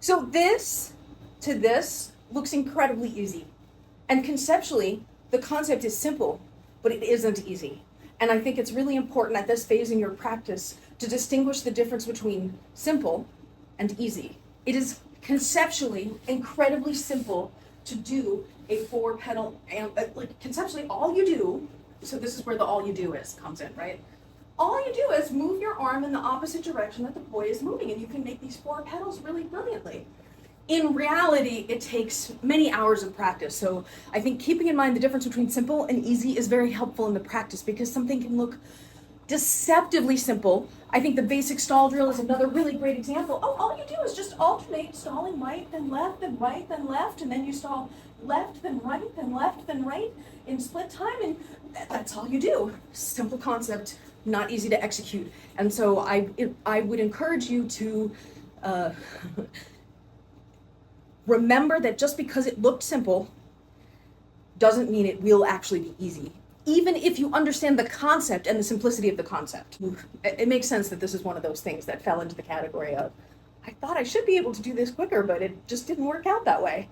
So this to this looks incredibly easy. And conceptually, the concept is simple, but it isn't easy. And I think it's really important at this phase in your practice to distinguish the difference between simple and easy. It is conceptually incredibly simple to do a 4-petal, and like conceptually all you do, so this is where the all you do is comes in, right? All you do is move your arm in the opposite direction that the poi is moving, and you can make these 4 petals really brilliantly. In reality, it takes many hours of practice. So I think keeping in mind the difference between simple and easy is very helpful in the practice, because something can look deceptively simple. I think the basic stall drill is another really great example. Oh, all you do is just alternate stalling right, then left, then right, then left, and then you stall left, then right, then left, then right in split time, and that's all you do. Simple concept, not easy to execute. And so I would encourage you to remember that just because it looked simple doesn't mean it will actually be easy, even if you understand the concept and the simplicity of the concept. It makes sense that this is one of those things that fell into the category of, I thought I should be able to do this quicker, but it just didn't work out that way.